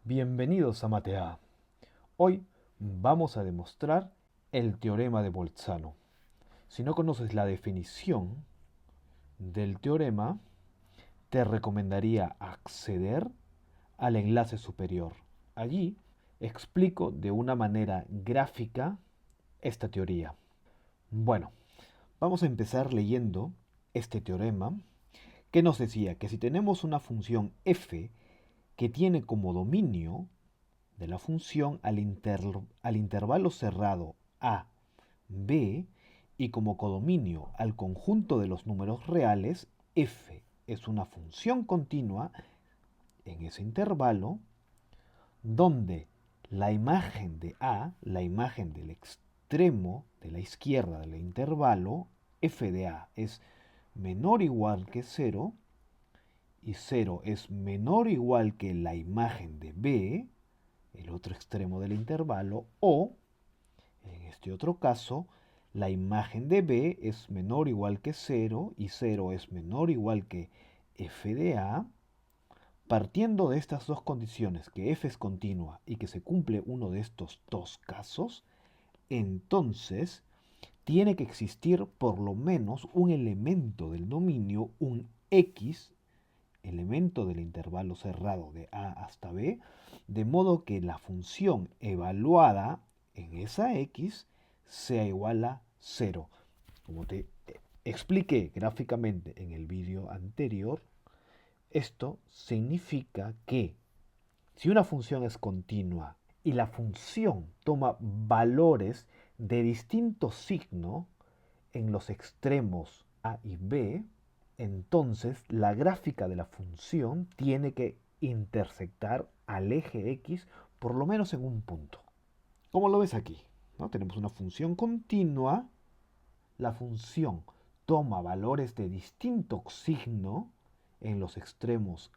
Bienvenidos a Matea. Hoy vamos a demostrar el teorema de Bolzano. Si no conoces la definición del teorema, te recomendaría acceder al enlace superior. Allí explico de una manera gráfica esta teoría. Bueno, vamos a empezar leyendo este teorema que nos decía que si tenemos una función f que tiene como dominio de la función al intervalo cerrado a, b, y como codominio al conjunto de los números reales, f es una función continua en ese intervalo donde la imagen de a, la imagen del extremo de la izquierda del intervalo, f de a es menor o igual que 0 y 0 es menor o igual que la imagen de b, el otro extremo del intervalo, o, en este otro caso, la imagen de b es menor o igual que 0 y 0 es menor o igual que f de a. Partiendo de estas dos condiciones, que f es continua y que se cumple uno de estos dos casos, entonces tiene que existir por lo menos un elemento del dominio, un x, elemento del intervalo cerrado de a hasta b, de modo que la función evaluada en esa x sea igual a 0. Como te expliqué gráficamente en el vídeo anterior, esto significa que si una función es continua y la función toma valores de distinto signo en los extremos a y b, entonces la gráfica de la función tiene que intersectar al eje x por lo menos en un punto. Como lo ves aquí, ¿no? Tenemos una función continua, la función toma valores de distinto signo en los extremos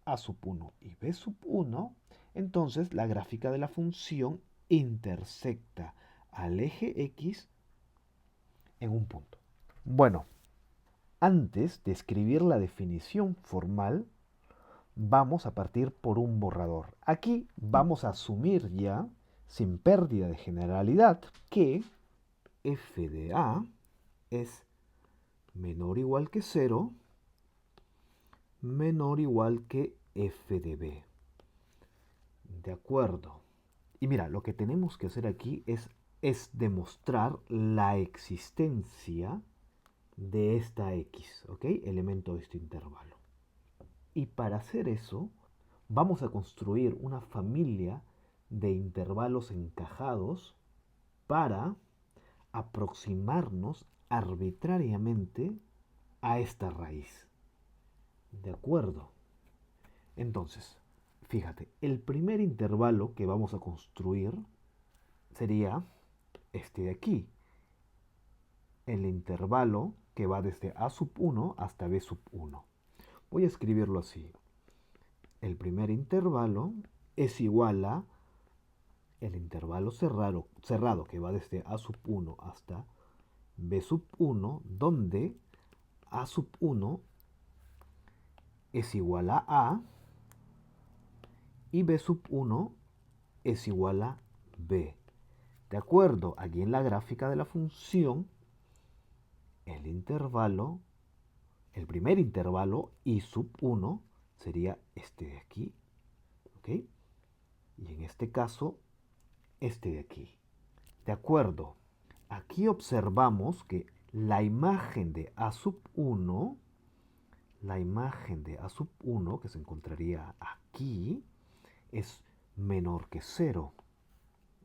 a sub 1 y b sub 1, entonces la gráfica de la función intersecta al eje x en un punto. Bueno, antes de escribir la definición formal, vamos a partir por un borrador. Aquí vamos a asumir ya, sin pérdida de generalidad, que f de a es menor o igual que 0, menor o igual que f de b. De acuerdo. Y mira, lo que tenemos que hacer aquí es demostrar la existencia de esta x, ¿ok? Elemento de este intervalo. Y para hacer eso, vamos a construir una familia de intervalos encajados para aproximarnos arbitrariamente a esta raíz. ¿De acuerdo? Entonces, fíjate, el primer intervalo que vamos a construir sería este de aquí. El intervalo que va desde a sub 1 hasta b sub 1. Voy a escribirlo así. El primer intervalo es igual a el intervalo cerrado que va desde a sub 1 hasta b sub 1, donde a sub 1 es igual a y b sub 1 es igual a b. De acuerdo, aquí en la gráfica de la función, el intervalo, el primer intervalo y sub 1 sería este de aquí, ¿ok? Y en este caso, este de aquí. De acuerdo, aquí observamos que la imagen de a sub 1, la imagen de a sub 1 que se encontraría aquí, es menor que 0.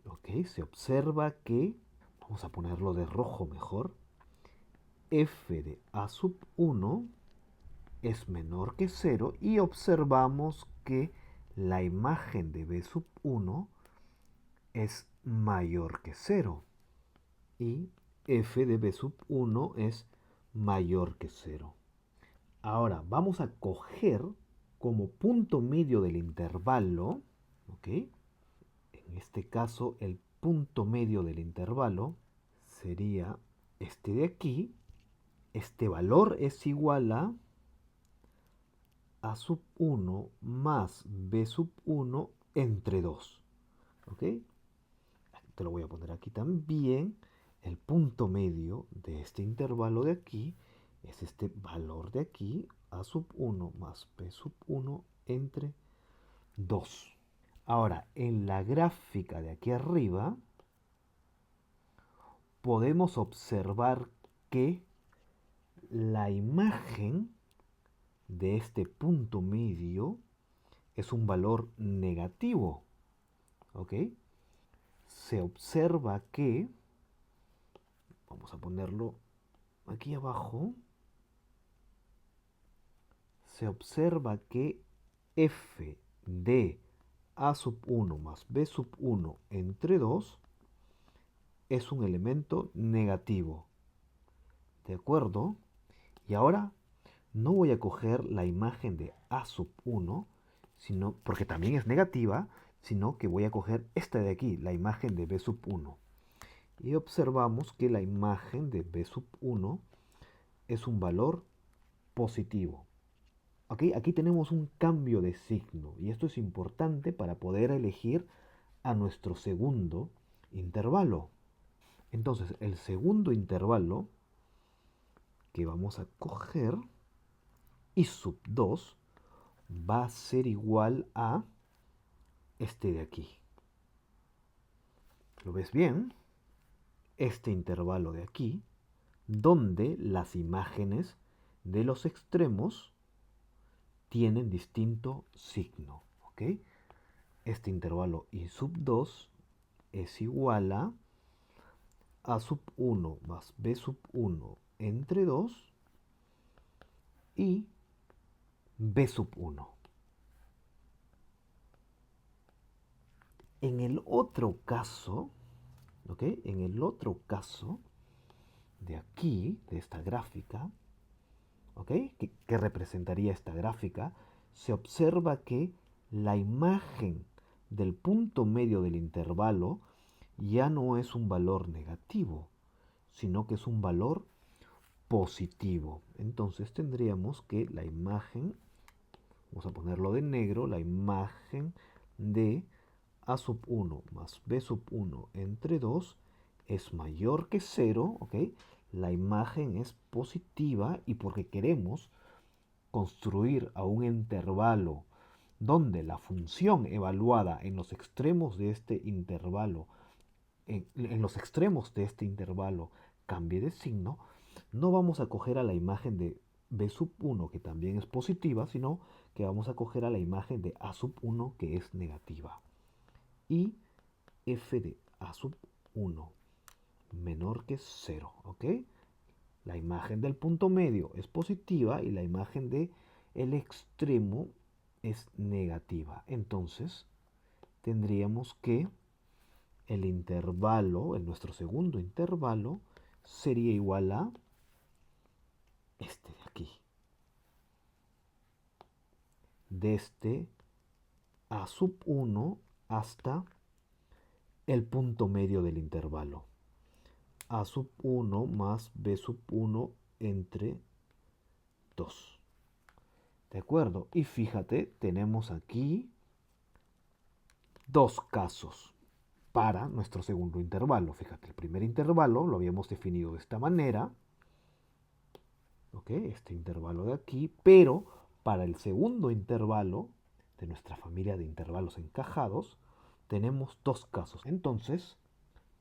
¿Ok? Se observa que, vamos a ponerlo de rojo mejor, f de a sub 1 es menor que 0 y observamos que la imagen de b sub 1 es mayor que 0 y f de b sub 1 es mayor que 0. Ahora vamos a coger como punto medio del intervalo, ¿ok? En este caso el punto medio del intervalo sería este de aquí. Este valor es igual a sub 1 más b sub 1 entre 2. ¿Ok? Te lo voy a poner aquí también. El punto medio de este intervalo de aquí es este valor de aquí, a sub 1 más b sub 1 entre 2. Ahora, en la gráfica de aquí arriba, podemos observar que la imagen de este punto medio es un valor negativo. ¿Ok? Se observa que, vamos a ponerlo aquí abajo, se observa que f de a sub 1 más b sub 1 entre 2 es un elemento negativo. ¿De acuerdo? Y ahora no voy a coger la imagen de a sub 1, sino, porque también es negativa, sino que voy a coger esta de aquí, la imagen de b sub 1. Y observamos que la imagen de b sub 1 es un valor positivo. ¿Okay? Aquí tenemos un cambio de signo y esto es importante para poder elegir a nuestro segundo intervalo. Entonces, el segundo intervalo que vamos a coger, y sub 2, va a ser igual a este de aquí. ¿Lo ves bien? Este intervalo de aquí, donde las imágenes de los extremos tienen distinto signo. ¿Ok? Este intervalo y sub 2 es igual a sub 1 más b sub 1 entre 2 y b sub 1. En el otro caso, ¿ok? En el otro caso de aquí, de esta gráfica, ¿ok? ¿Qué representaría esta gráfica? Se observa que la imagen del punto medio del intervalo ya no es un valor negativo, sino que es un valor positivo. Entonces tendríamos que la imagen, vamos a ponerlo de negro, la imagen de a sub 1 más b sub 1 entre 2 es mayor que 0, ¿ok? La imagen es positiva y porque queremos construir a un intervalo donde la función evaluada en los extremos de este intervalo, en los extremos de este intervalo cambie de signo, no vamos a coger a la imagen de b sub 1 que también es positiva, sino que vamos a coger a la imagen de a sub 1 que es negativa. Y f de a sub 1 menor que 0, ¿ok? La imagen del punto medio es positiva y la imagen de el extremo es negativa. Entonces, tendríamos que el intervalo, en nuestro segundo intervalo, sería igual a este de aquí. Desde a sub 1 hasta el punto medio del intervalo. A sub 1 más b sub 1 entre 2. ¿De acuerdo? Y fíjate, tenemos aquí dos casos para nuestro segundo intervalo. Fíjate, el primer intervalo lo habíamos definido de esta manera. ¿Ok? Este intervalo de aquí. Pero para el segundo intervalo de nuestra familia de intervalos encajados, tenemos dos casos. Entonces,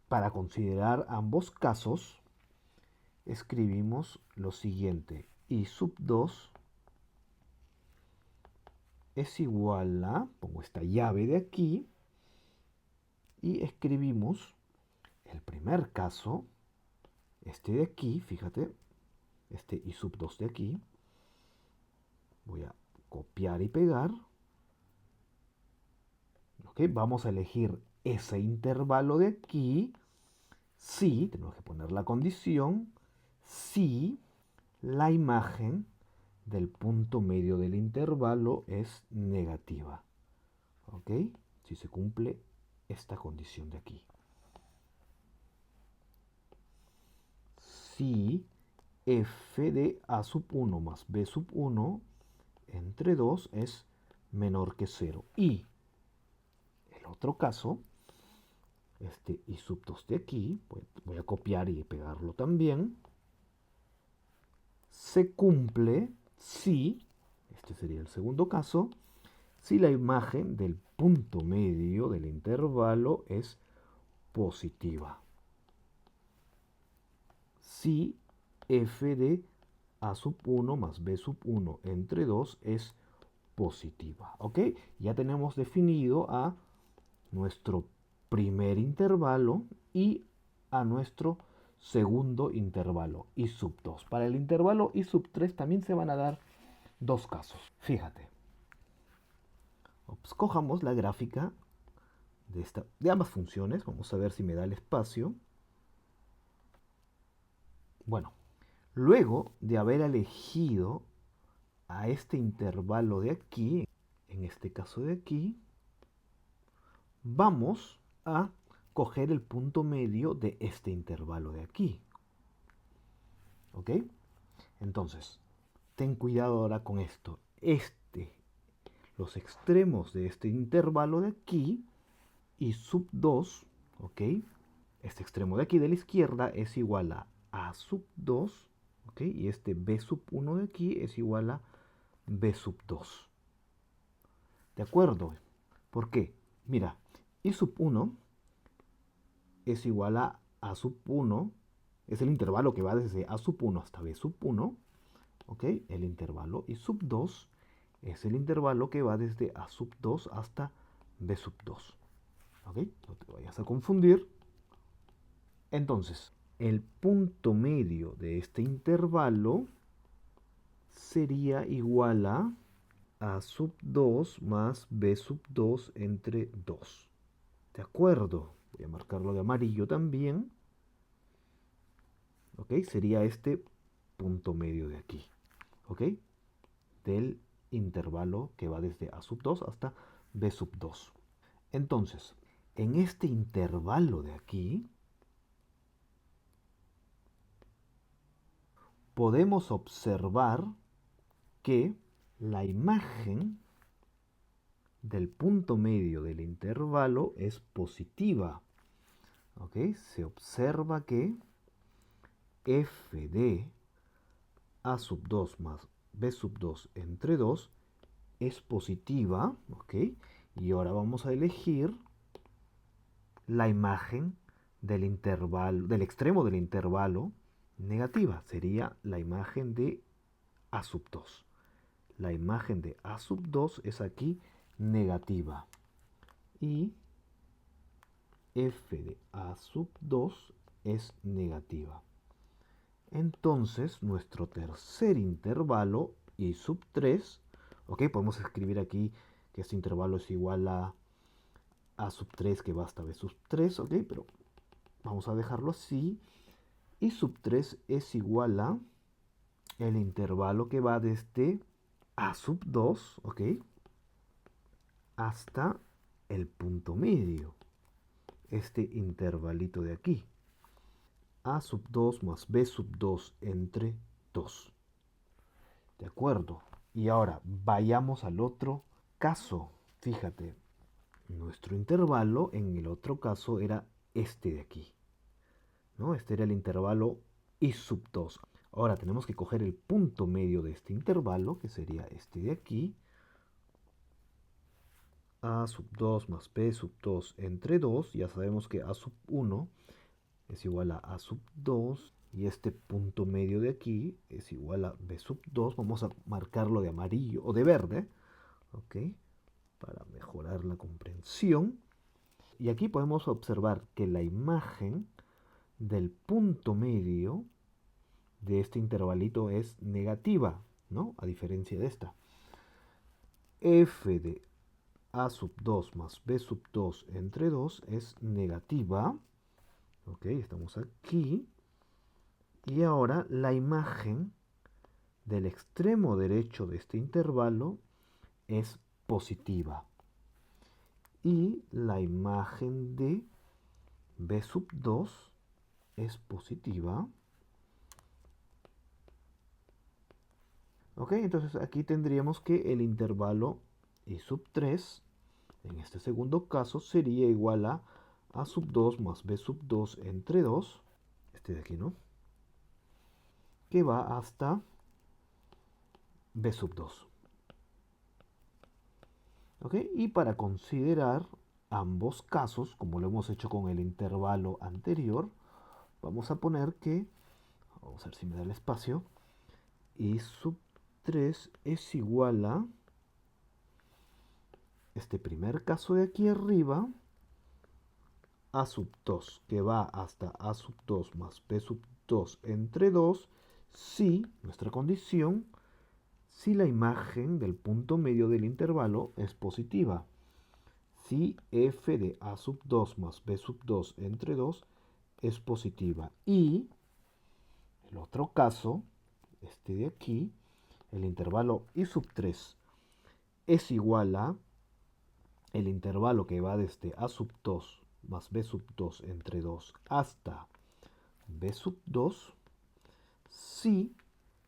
para considerar ambos casos, escribimos lo siguiente. Y sub 2 es igual a, pongo esta llave de aquí, y escribimos el primer caso, este de aquí, fíjate, este y sub 2 de aquí. Voy a copiar y pegar. ¿Ok? Vamos a elegir ese intervalo de aquí. Si, tenemos que poner la condición, si la imagen del punto medio del intervalo es negativa. ¿Ok? Si se cumple esta condición de aquí. Si f de a sub 1 más b sub 1 entre 2 es menor que 0. Y otro caso, este y sub 2 de aquí, voy a copiar y pegarlo también, se cumple si, este sería el segundo caso, si la imagen del punto medio del intervalo es positiva. Si f de a sub 1 más b sub 1 entre 2 es positiva. ¿Ok? Ya tenemos definido a nuestro primer intervalo y a nuestro segundo intervalo y sub 2. Para el intervalo y sub 3 también se van a dar dos casos. Fíjate. Escojamos la gráfica de ambas funciones. Vamos a ver si me da el espacio. Bueno, luego de haber elegido a este intervalo de aquí, en este caso de aquí, vamos a coger el punto medio de este intervalo de aquí. ¿Ok? Entonces, ten cuidado ahora con esto. Los extremos de este intervalo de aquí y sub 2, ¿ok? Este extremo de aquí de la izquierda es igual a sub 2, ¿ok? Y este b sub 1 de aquí es igual a b sub 2. ¿De acuerdo? ¿Por qué? Mira, y sub 1 es igual a sub 1, es el intervalo que va desde a sub 1 hasta b sub 1, ¿ok? El intervalo. Y sub 2 es el intervalo que va desde a sub 2 hasta b sub 2. ¿Ok? No te vayas a confundir. Entonces, el punto medio de este intervalo sería igual a sub 2 más b sub 2 entre 2. ¿De acuerdo? Voy a marcarlo de amarillo también. ¿Ok? Sería este punto medio de aquí. ¿Ok? Del intervalo que va desde a sub 2 hasta b sub 2. Entonces, en este intervalo de aquí, podemos observar que la imagen del punto medio del intervalo es positiva. ¿Ok? Se observa que f de a sub 2 más b sub 2 entre 2 es positiva. ¿Ok? Y ahora vamos a elegir la imagen del intervalo, del extremo del intervalo negativa. Sería la imagen de a sub 2. La imagen de a sub 2 es aquí negativa. Y f de a sub 2 es negativa. Entonces, nuestro tercer intervalo, y sub 3, ok, podemos escribir aquí que este intervalo es igual a sub 3 que va hasta b sub 3, ok, pero vamos a dejarlo así. Y sub 3 es igual a el intervalo que va desde a sub 2, ok, hasta el punto medio, este intervalito de aquí. A sub 2 más b sub 2 entre 2. ¿De acuerdo? Y ahora vayamos al otro caso. Fíjate, nuestro intervalo en el otro caso era este de aquí, ¿no? Este era el intervalo y sub 2. Ahora tenemos que coger el punto medio de este intervalo, que sería este de aquí. A sub 2 más b sub 2 entre 2. Ya sabemos que a sub 1 es igual a sub 2. Y este punto medio de aquí es igual a b sub 2. Vamos a marcarlo de amarillo o de verde, ¿ok? Para mejorar la comprensión. Y aquí podemos observar que la imagen del punto medio de este intervalito es negativa, ¿no? A diferencia de esta. F de a sub 2 más b sub 2 entre 2 es negativa. Ok, estamos aquí. Y ahora la imagen del extremo derecho de este intervalo es positiva. Y la imagen de b sub 2 es positiva. Ok, entonces aquí tendríamos que el intervalo y sub 3 en este segundo caso sería igual a sub 2 más b sub 2 entre 2, este de aquí, ¿no? Que va hasta b sub 2. ¿Ok? Y para considerar ambos casos, como lo hemos hecho con el intervalo anterior, vamos a poner que, vamos a ver si me da el espacio, y sub 3 es igual a este primer caso de aquí arriba, a sub 2, que va hasta a sub 2 más b sub 2 entre 2, si nuestra condición, si la imagen del punto medio del intervalo es positiva. Si f de a sub 2 más b sub 2 entre 2 es positiva. Y el otro caso, este de aquí, el intervalo i sub 3 es igual a el intervalo que va desde a sub 2 más b sub 2 entre 2 hasta b sub 2 si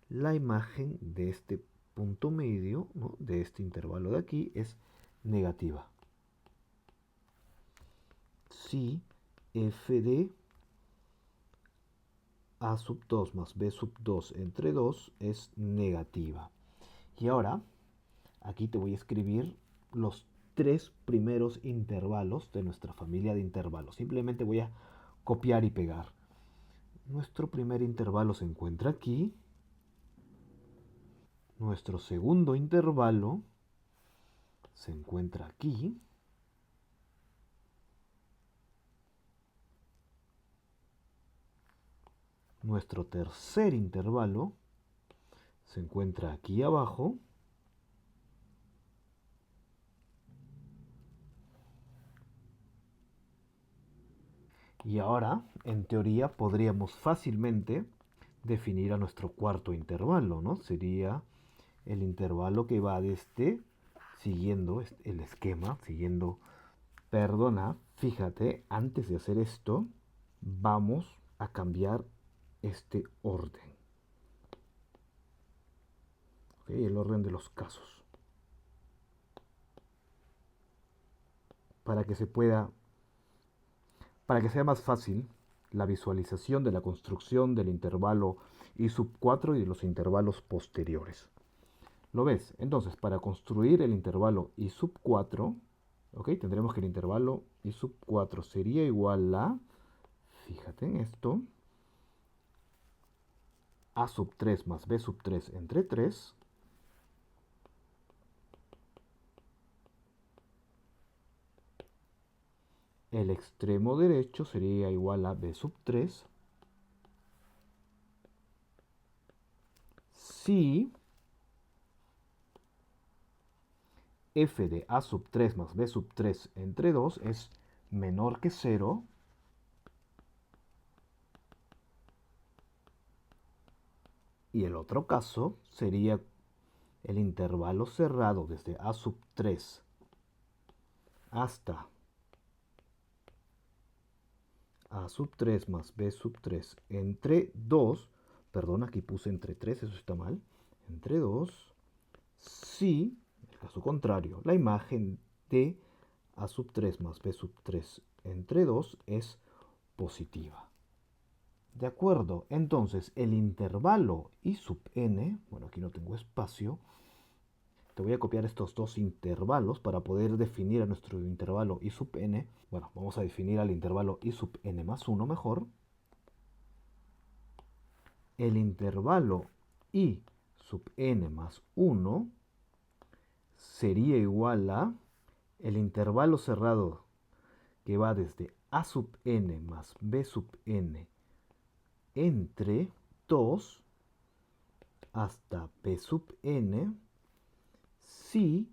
la imagen de este punto medio, ¿no?, de este intervalo de aquí es negativa. Si f de a sub 2 más b sub 2 entre 2 es negativa. Y ahora, aquí te voy a escribir los tres primeros intervalos de nuestra familia de intervalos. Simplemente voy a copiar y pegar. Nuestro primer intervalo se encuentra aquí. Nuestro segundo intervalo se encuentra aquí. Nuestro tercer intervalo se encuentra aquí abajo. Y ahora, en teoría, podríamos fácilmente definir a nuestro cuarto intervalo, ¿no? Sería el intervalo que va desde, siguiendo el esquema, perdona, fíjate, antes de hacer esto, vamos a cambiar este orden. ¿Ok? El orden de los casos. Para que sea más fácil la visualización de la construcción del intervalo i sub 4 y de los intervalos posteriores. ¿Lo ves? Entonces, para construir el intervalo i sub 4, ¿ok?, tendremos que el intervalo i sub 4 sería igual a, fíjate en esto, a sub 3 más b sub 3 entre 3. El extremo derecho sería igual a b sub 3. Si f de a sub 3 más b sub 3 entre 2 es menor que 0, y el otro caso sería el intervalo cerrado desde a sub 3 hasta a sub 3 más b sub 3 entre 2, perdón, aquí puse entre 3, eso está mal, entre 2, si, en el caso contrario, la imagen de a sub 3 más b sub 3 entre 2 es positiva. De acuerdo, entonces el intervalo i sub n, bueno, aquí no tengo espacio, te voy a copiar estos dos intervalos para poder definir a nuestro intervalo i sub n. Bueno, vamos a definir al intervalo i sub n más 1 mejor. El intervalo i sub n más 1 sería igual a el intervalo cerrado que va desde a sub n más b sub n entre 2 hasta p sub n si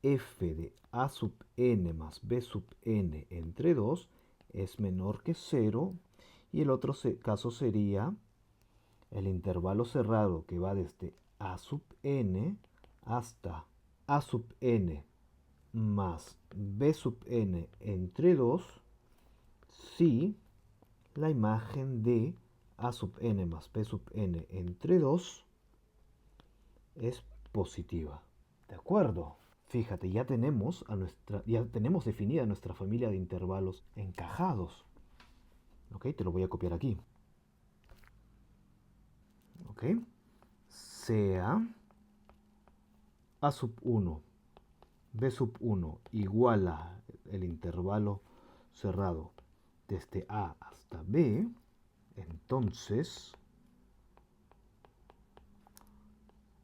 f de a sub n más b sub n entre 2 es menor que 0, y el otro caso sería el intervalo cerrado que va desde a sub n hasta a sub n más b sub n entre 2 si la imagen de a sub n más b sub n entre 2 es positiva. ¿De acuerdo? Fíjate, ya tenemos definida nuestra familia de intervalos encajados. ¿Ok? Te lo voy a copiar aquí. ¿Ok? Sea A sub 1, B sub 1 igual a el intervalo cerrado desde A hasta B, entonces,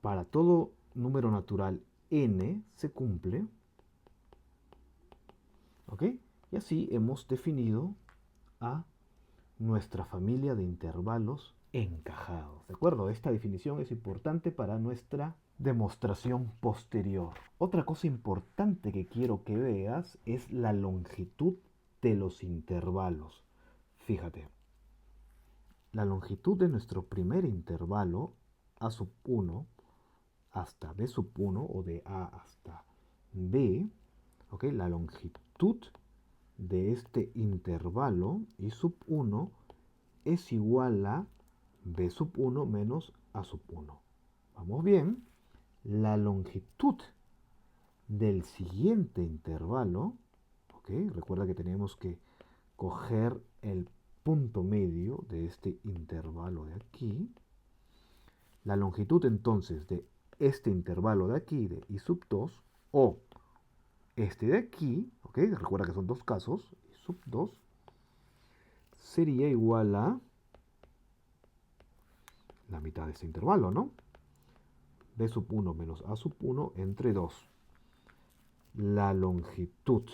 para todo número natural n se cumple, ¿ok? Y así hemos definido a nuestra familia de intervalos encajados. ¿De acuerdo? Esta definición es importante para nuestra demostración posterior. Otra cosa importante que quiero que veas es la longitud de los intervalos. Fíjate, la longitud de nuestro primer intervalo, A sub 1 hasta B sub 1, o de A hasta B, ¿ok? La longitud de este intervalo, I sub 1, es igual a B sub 1 menos A sub 1. ¿Vamos bien? La longitud del siguiente intervalo, ¿ok? Recuerda que tenemos que coger el punto medio de este intervalo de aquí. La longitud entonces de este intervalo de aquí, de I sub 2, o este de aquí, ¿ok? Recuerda que son dos casos, I sub 2, sería igual a la mitad de este intervalo, ¿no? B sub 1 menos A sub 1 entre 2. La longitud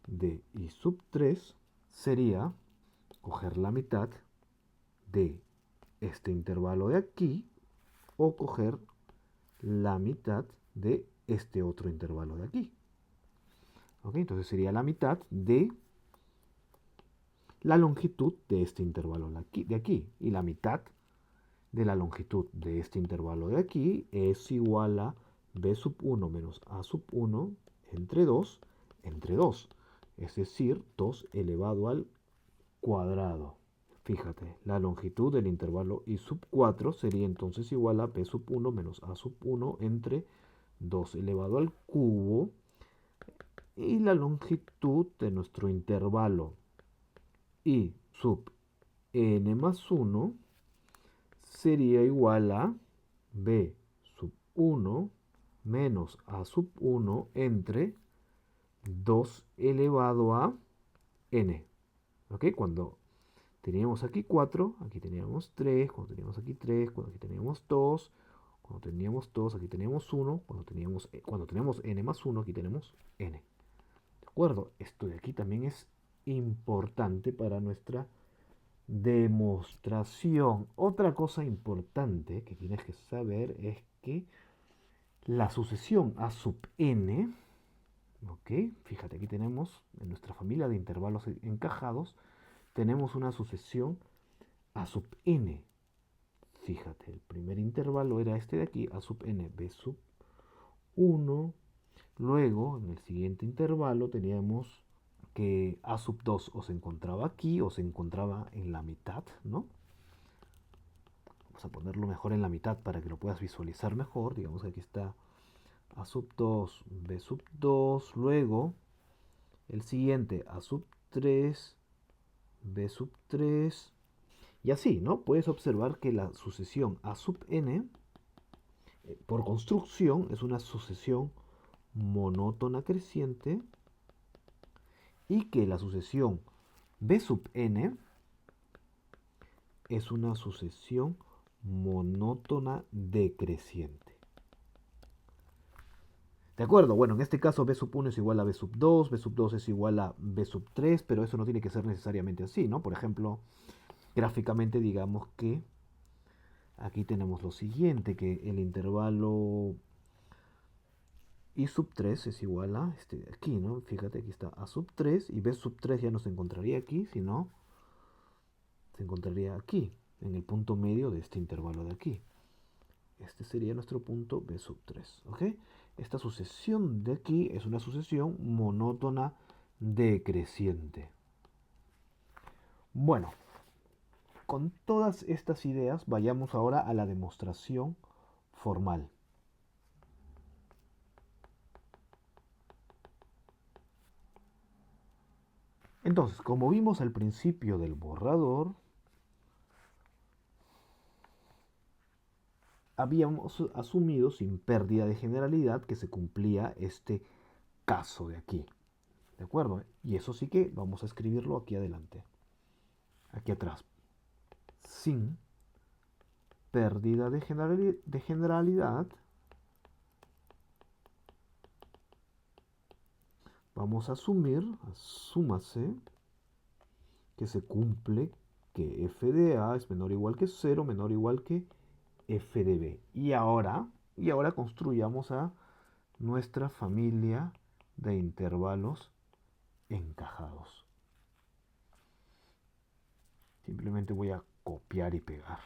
de I sub 3 sería coger la mitad de este intervalo de aquí o coger la mitad de este otro intervalo de aquí. ¿Ok? Entonces sería la mitad de la longitud de este intervalo de aquí. Y la mitad de la longitud de este intervalo de aquí es igual a B sub 1 menos A sub 1 entre 2, es decir, 2 elevado al cuadrado. Fíjate, la longitud del intervalo I sub 4 sería entonces igual a B sub 1 menos A sub 1 entre 2 elevado al cubo. Y la longitud de nuestro intervalo I sub n más 1 sería igual a B sub 1 menos A sub 1 entre 2 elevado a n. ¿Ok? Cuando teníamos aquí 4, aquí teníamos 3, cuando teníamos aquí 3, cuando aquí teníamos 2, cuando teníamos 2, aquí teníamos 1, cuando tenemos n más 1, aquí tenemos n. ¿De acuerdo? Esto de aquí también es importante para nuestra demostración. Otra cosa importante que tienes que saber es que la sucesión A sub n, ¿ok? Fíjate, aquí tenemos en nuestra familia de intervalos encajados, tenemos una sucesión A sub n. Fíjate, el primer intervalo era este de aquí, A sub n, B sub 1. Luego, en el siguiente intervalo, teníamos que A sub 2 o se encontraba aquí o se encontraba en la mitad, ¿no? Vamos a ponerlo mejor en la mitad para que lo puedas visualizar mejor. Digamos que aquí está A sub 2, B sub 2. Luego, el siguiente, A sub 3, B sub 3. Y así, ¿no? Puedes observar que la sucesión A sub n, por construcción, es una sucesión monótona creciente y que la sucesión B sub n es una sucesión monótona decreciente. ¿De acuerdo? Bueno, en este caso B sub 1 es igual a B sub 2, B sub 2 es igual a B sub 3, pero eso no tiene que ser necesariamente así, ¿no? Por ejemplo, gráficamente digamos que aquí tenemos lo siguiente, que el intervalo I sub 3 es igual a este de aquí, ¿no? Fíjate, aquí está A sub 3 y B sub 3 ya no se encontraría aquí, sino se encontraría aquí, en el punto medio de este intervalo de aquí. Este sería nuestro punto B sub 3, ¿ok? Esta sucesión de aquí es una sucesión monótona decreciente. Bueno, con todas estas ideas vayamos ahora a la demostración formal. Entonces, como vimos al principio del borrador, habíamos asumido sin pérdida de generalidad que se cumplía este caso de aquí. ¿De acuerdo? Y eso sí que vamos a escribirlo aquí adelante. Aquí atrás. Sin pérdida de generalidad, vamos a asumir, asúmase, que se cumple que f de a es menor o igual que 0, menor o igual que f de b. Y ahora construyamos a nuestra familia de intervalos encajados. Simplemente voy a copiar y pegar.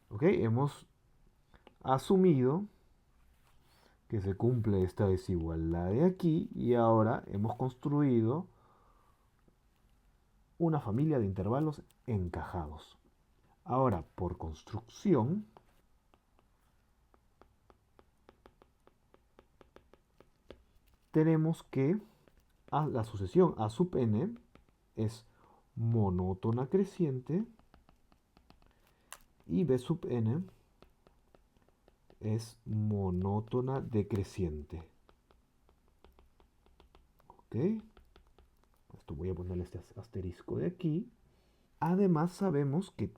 ¿Ok? Hemos asumido que se cumple esta desigualdad de aquí y ahora hemos construido una familia de intervalos encajados. Ahora, por construcción, tenemos que la sucesión a sub n es monótona creciente y b sub n es monótona decreciente. ¿Ok? Esto voy a ponerle este asterisco de aquí. Además sabemos que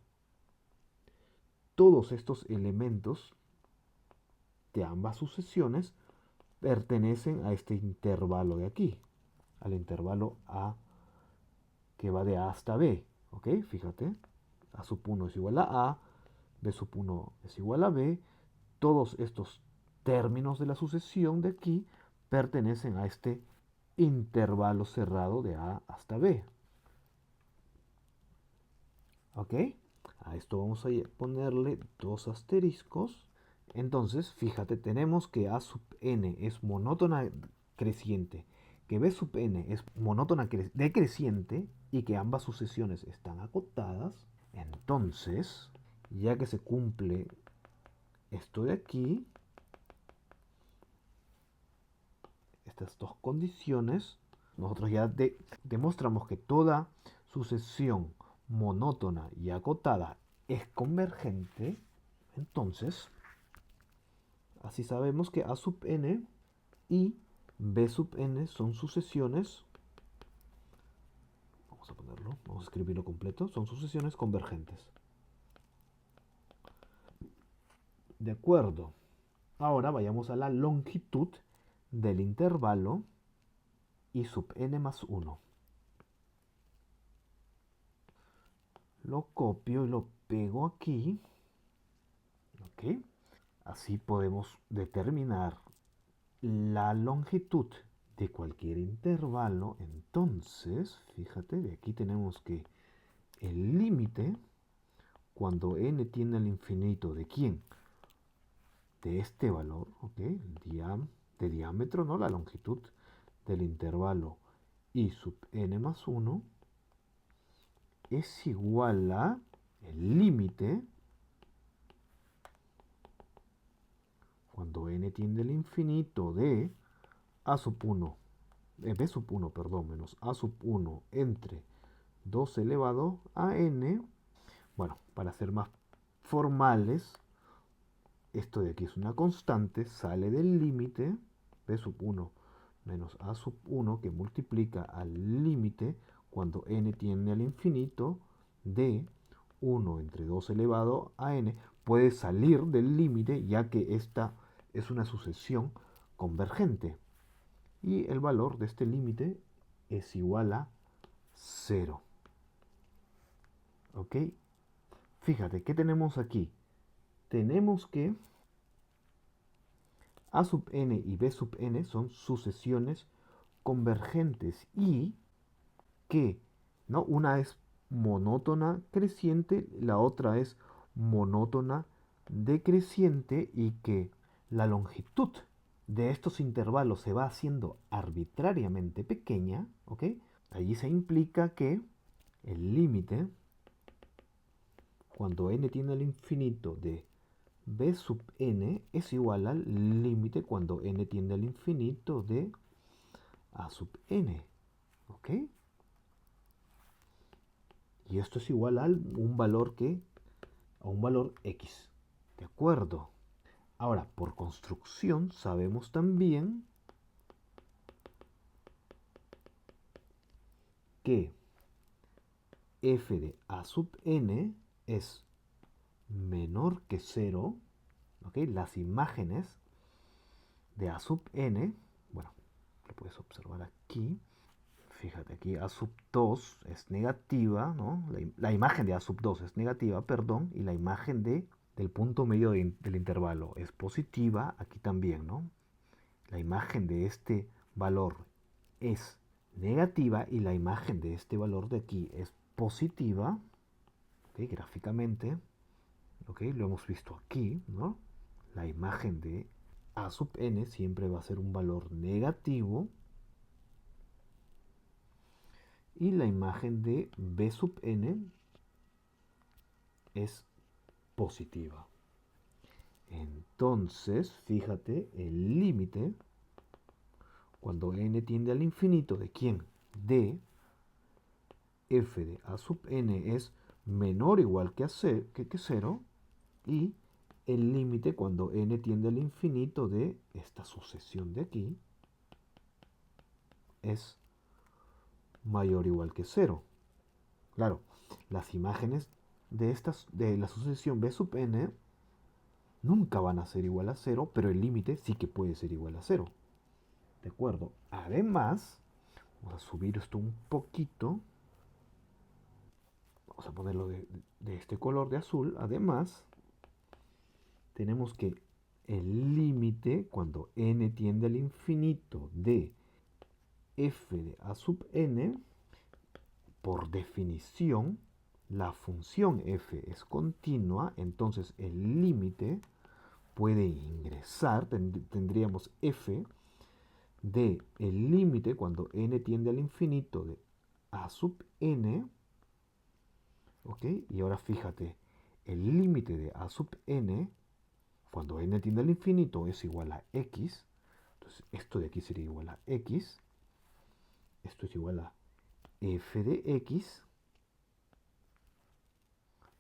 todos estos elementos de ambas sucesiones pertenecen a este intervalo de aquí, al intervalo A que va de A hasta B. ¿Ok? Fíjate, A sub 1 es igual a A, B sub 1 es igual a B. Todos estos términos de la sucesión de aquí pertenecen a este intervalo cerrado de A hasta B. ¿Ok? A esto vamos a ponerle dos asteriscos. Entonces, fíjate, tenemos que A sub n es monótona creciente, que B sub n es monótona decreciente y que ambas sucesiones están acotadas. Entonces, ya que se cumple esto de aquí, estas dos condiciones, nosotros ya demostramos que toda sucesión monótona y acotada es convergente. Entonces, así sabemos que A sub n y B sub n son sucesiones, vamos a ponerlo, vamos a escribirlo completo, son sucesiones convergentes. De acuerdo. Ahora vayamos a la longitud del intervalo I sub n más 1. Lo copio y lo pego aquí. ¿Ok? Así podemos determinar la longitud de cualquier intervalo. Entonces, fíjate, de aquí tenemos que el límite, cuando n tiende al infinito, ¿de quién? De este valor, ¿ok? De diámetro, ¿no? La longitud del intervalo I sub n más 1 es igual a el límite cuando n tiende al infinito de a sub 1, b sub 1, perdón, menos a sub 1 entre 2 elevado a n. Bueno, para ser más formales, esto de aquí es una constante, sale del límite b sub 1 menos a sub 1 que multiplica al límite cuando n tiende al infinito de 1 entre 2 elevado a n. Puede salir del límite ya que esta es una sucesión convergente. Y el valor de este límite es igual a 0. ¿Ok? Fíjate, ¿qué tenemos aquí? Tenemos que A sub n y B sub n son sucesiones convergentes y que, ¿no? Una es monótona creciente, la otra es monótona decreciente y que la longitud de estos intervalos se va haciendo arbitrariamente pequeña, ¿ok? Allí se implica que el límite, cuando n tiende al infinito de B sub n es igual al límite cuando n tiende al infinito de A sub n. ¿Ok? Y esto es igual a un valor a un valor x. ¿De acuerdo? Ahora, por construcción, sabemos también que f de A sub n es menor que 0. ¿Ok? Las imágenes de A sub n, bueno, lo puedes observar aquí. Fíjate aquí, A sub 2 es negativa, ¿no? La imagen de A sub 2 es negativa, perdón, y la imagen del punto medio del intervalo es positiva, aquí también, ¿no? La imagen de este valor es negativa y la imagen de este valor de aquí es positiva, ¿ok? Gráficamente, ¿ok? Lo hemos visto aquí, ¿no? La imagen de A sub n siempre va a ser un valor negativo y la imagen de B sub n es positiva. Entonces, fíjate, el límite, cuando n tiende al infinito, ¿de quién? De f de A sub n es menor o igual que 0, y el límite cuando n tiende al infinito de esta sucesión de aquí es mayor o igual que 0. Claro, las imágenes de la sucesión B sub n nunca van a ser igual a 0, pero el límite sí que puede ser igual a 0. ¿De acuerdo? Además, vamos a subir esto un poquito. Vamos a ponerlo de este color de azul. Además, tenemos que el límite cuando n tiende al infinito de f de A sub n, por definición, la función f es continua, entonces el límite puede ingresar, tendríamos f de el límite cuando n tiende al infinito de A sub n, ¿ok? Y ahora fíjate, el límite de A sub n, cuando n tiende al infinito, es igual a x. Entonces esto de aquí sería igual a x. Esto es igual a f de x.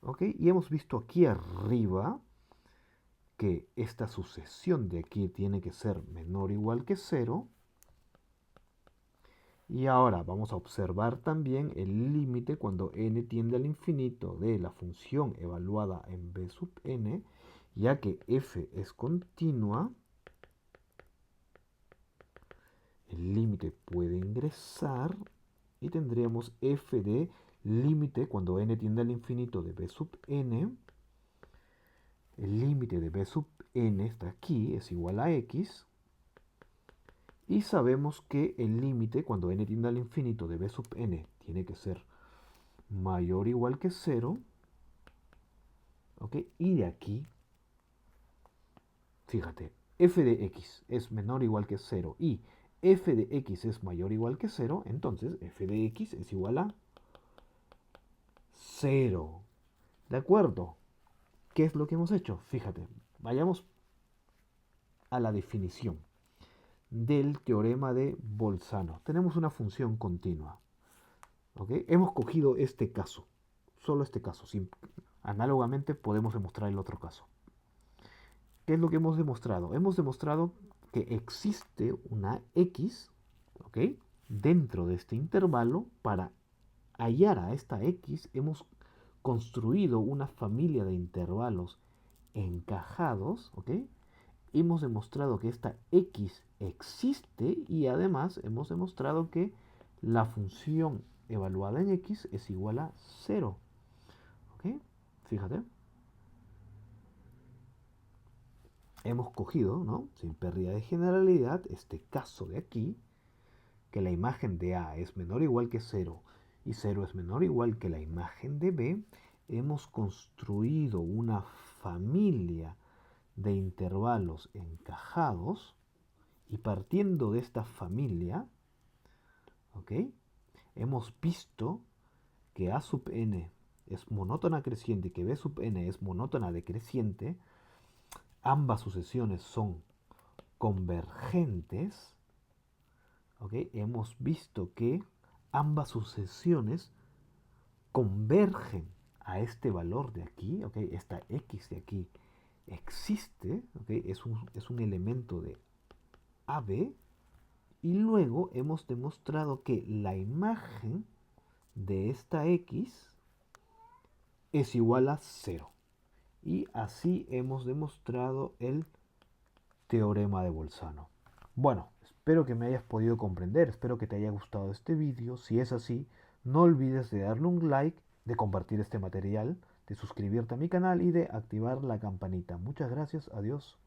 ¿Ok? Y hemos visto aquí arriba que esta sucesión de aquí tiene que ser menor o igual que 0. Y ahora vamos a observar también el límite cuando n tiende al infinito de la función evaluada en B sub n, ya que f es continua, el límite puede ingresar y tendríamos f de límite cuando n tiende al infinito de B sub n. El límite de B sub n está aquí, es igual a x. Y sabemos que el límite cuando n tiende al infinito de B sub n tiene que ser mayor o igual que 0. ¿Ok? Y de aquí, fíjate, f de x es menor o igual que 0 y f de x es mayor o igual que 0, entonces f de x es igual a 0. ¿De acuerdo? ¿Qué es lo que hemos hecho? Fíjate, vayamos a la definición del teorema de Bolzano. Tenemos una función continua. ¿Ok? Hemos cogido este caso, solo este caso. Análogamente podemos demostrar el otro caso. ¿Qué es lo que hemos demostrado? Hemos demostrado que existe una x, ¿ok? Dentro de este intervalo. Para hallar a esta x hemos construido una familia de intervalos encajados, ¿ok? Hemos demostrado que esta x existe y además hemos demostrado que la función evaluada en x es igual a 0. ¿Ok? Fíjate. Hemos cogido, ¿no? Sin pérdida de generalidad, este caso de aquí, que la imagen de A es menor o igual que 0 y 0 es menor o igual que la imagen de B. Hemos construido una familia de intervalos encajados y partiendo de esta familia, ¿ok? Hemos visto que A sub n es monótona creciente y que B sub n es monótona decreciente, ambas sucesiones son convergentes, ¿ok? Hemos visto que ambas sucesiones convergen a este valor de aquí, ¿ok? Esta x de aquí existe, ¿ok? Es un elemento de AB, y luego hemos demostrado que la imagen de esta x es igual a 0. Y así hemos demostrado el teorema de Bolzano. Bueno, espero que me hayas podido comprender, espero que te haya gustado este vídeo. Si es así, no olvides de darle un like, de compartir este material, de suscribirte a mi canal y de activar la campanita. Muchas gracias, adiós.